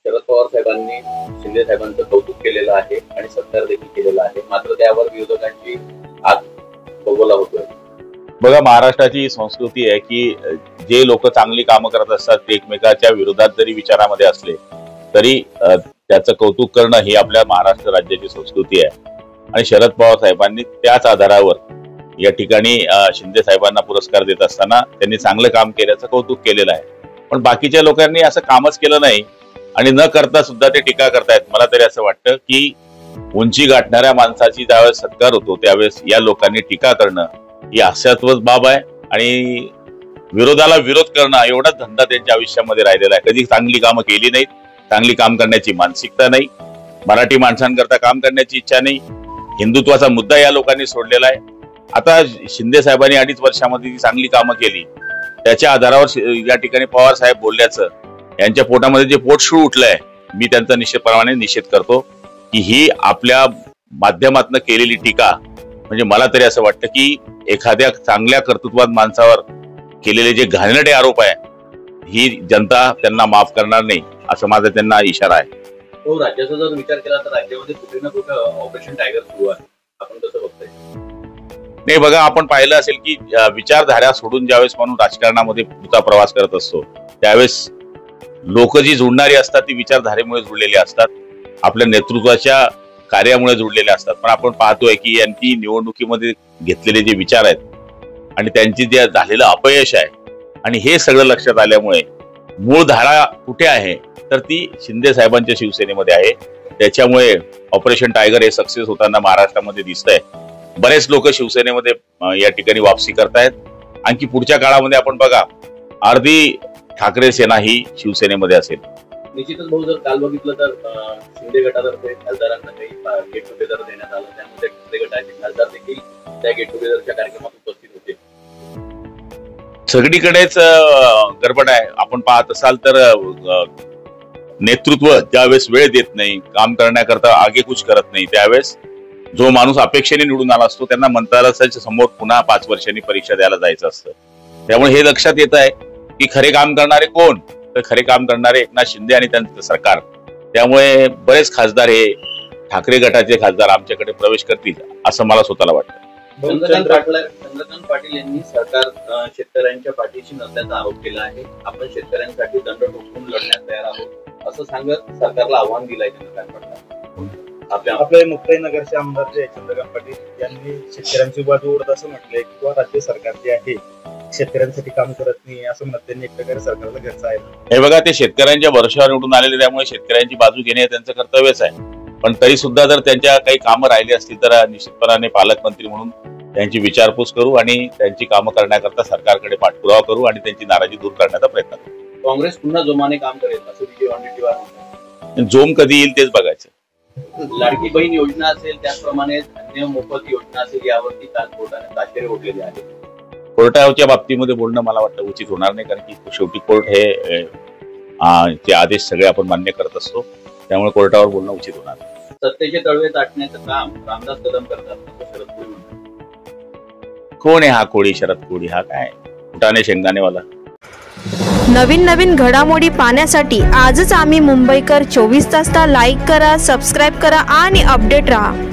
शरद पवार साहेबांनी शिंदे साहेबांचं कौतुक केलेलं आहे आणि सत्कार देखील केलेला आहे, मात्र त्यावर विरोधकांची आग बघवला होतोय. बघा, महाराष्ट्राची संस्कृती आहे की जे लोक चांगली कामं करत असतात ते एकमेकाच्या विरोधात जरी विचारामध्ये असले तरी त्याचं कौतुक करणं ही आपल्या महाराष्ट्र राज्याची संस्कृती आहे. आणि शरद पवार साहेबांनी त्याच आधारावर या ठिकाणी शिंदे साहेबांना पुरस्कार देत असताना त्यांनी चांगलं काम केल्याचं कौतुक केलेलं आहे. पण बाकीच्या लोकांनी असं कामच केलं नाही आणि न करता सुद्धा ते टीका करतायत. मला तरी असं वाटतं की उंची गाठणाऱ्या माणसाची ज्यावेळेस सत्कार होतो त्यावेळेस या लोकांनी टीका करणं ही हास्यास्पद बाब आहे आणि विरोधाला विरोध करणं एवढाच धंदा त्यांच्या आयुष्यामध्ये राहिलेला आहे. कधी चांगली कामं केली नाहीत, चांगली काम करण्याची मानसिकता नाही, मराठी माणसांकरता काम करण्याची इच्छा नाही, हिंदुत्वाचा मुद्दा या लोकांनी सोडलेला आहे. आता शिंदे साहेबांनी 2.5 वर्षामध्ये जी चांगली कामं केली त्याच्या आधारावर या ठिकाणी पवार साहेब बोलल्याचं यांच्या पोटामध्ये जे पोटशूळ उठलंय मी त्यांचा निश्चितपणाने निषेध करतो की ही आपल्या माध्यमातून केलेली टीका म्हणजे मला तरी असं वाटतं की एखाद्या चांगल्या कर्तृत्ववान माणसावर केलेले जे घाणेरडे आरोप आहे ही जनता त्यांना माफ करणार नाही असं माझा त्यांना इशारा आहे. तो राज्याचा जर विचार केला तर राज्यामध्ये कुठे ना कुठे ऑपरेशन टायगर सुरू आहे, आपण कसं बघतोय? नाही बघा, आपण पाहिलं असेल की विचारधारा सोडून ज्यावेळेस म्हणून राजकारणामध्ये पुढचा प्रवास करत असतो त्यावेळेस लोक जी जुळणारी असतात ती विचारधारेमुळे जुळलेली असतात, आपल्या नेतृत्वाच्या कार्यामुळे जुळलेले असतात. पण आपण पाहतोय की यांची निवडणुकीमध्ये घेतलेले जे विचार आहेत आणि त्यांची जे झालेलं अपयश आहे आणि हे सगळं लक्षात आल्यामुळे मूळ धारा कुठे आहे तर ती शिंदे साहेबांच्या शिवसेनेमध्ये आहे. त्याच्यामुळे ऑपरेशन टायगर हे सक्सेस होताना महाराष्ट्रामध्ये दिसतंय. बरेच लोक शिवसेनेमध्ये या ठिकाणी वापसी करतायत. आणखी पुढच्या काळामध्ये आपण बघा अर्धी ठाकरे सेना ही शिवसेनेमध्ये असेल. निश्चितच भाऊ, जर काल बघितलं तर शिंदे गटातर्फे खासदारांना काही गेट टुगेदर देण्यात आलं, त्यामध्ये ठाकरे गटाचे खासदार देखील त्या गेट टुगेदरच्या कार्यक्रमात उपस्थित होते. सगळीकडेच गडबड आहे. आपण पाहत असाल तर नेतृत्व ज्यावेळेस वेळ देत नाही, काम करण्याकरता आगेकूच करत नाही, त्यावेळेस जो माणूस अपेक्षेने निवडून आला असतो त्यांना मंत्रालयाच्या समोर पुन्हा 5 वर्षांनी परीक्षा द्यायला जायचं असतं. त्यामुळे हे लक्षात येत आहे की खरे काम करणारे कोण तर खरे काम करणारे एकनाथ शिंदे आणि त्यांचं सरकार. त्यामुळे बरेच खासदार हे ठाकरे गटाचे खासदार आमच्याकडे प्रवेश करतील असं मला स्वतःला वाटतं. चंद्रकांत पाटील यांनी सरकार शेतकऱ्यांच्या पाठीशी नसल्याचा आरोप केला आहे. आपण शेतकऱ्यांसाठी दंड ठोकून लढण्यास तयार आहोत असं सांगत सरकारला आव्हान दिलंय चंद्रकांत पाटील. आपले मुक्ताईनगरचे आमदार जे चंद्रकांत पाटील यांनी शेतकऱ्यांची बाजू ओढत असं म्हटलंय किंवा राज्य सरकार जे आहे शेतकऱ्यांसाठी काम करत नाही असं म्हणत त्यांनी एक प्रकारे सरकारला घरचं आहे. हे बघा, ते शेतकऱ्यांच्या भरोश्यावर निवडून आलेले त्यामुळे शेतकऱ्यांची बाजू घेणे हे त्यांचं कर्तव्यच आहे. पण तरी सुद्धा जर त्यांच्या काही कामं राहिली असतील तर निश्चितपणाने पालकमंत्री म्हणून त्यांची विचारपूस करू आणि त्यांची कामं करण्याकरता सरकारकडे पाठपुरावा करू आणि त्यांची नाराजी दूर करण्याचा प्रयत्न करू. काँग्रेस पुन्हा जोमाने काम करेल असं विजय वडेट्टीवार. जोम कधी येईल तेच बघायचं. लाडकी बहीण योजना असेल त्याचप्रमाणे अन्य मोफत योजना असेल यावरती काल कोर्टाने ताशेरे ओढलेले आहेत. कोर्टाच्या बाबतीमध्ये बोलणं मला वाटतं उचित होणार नाही, कारण की शेवटी कोर्ट हे आदेश सगळे आपण मान्य करत असतो, त्यामुळे कोर्टावर बोलणं उचित होणार नाही. सत्तेचे तळवे ताटण्याचं काम रामदास कदम करतात असं शरद कोळी म्हणतात. कोण आहे हा कोळी? शरद कोळी हा काय फुटाणे शेंगदाणेवाला? नवीन घडामोडी पाहण्यासाठी आजच आम्ही मुंबईकर 24 तासला लाईक करा, सबस्क्राईब करा आणि अपडेट रहा.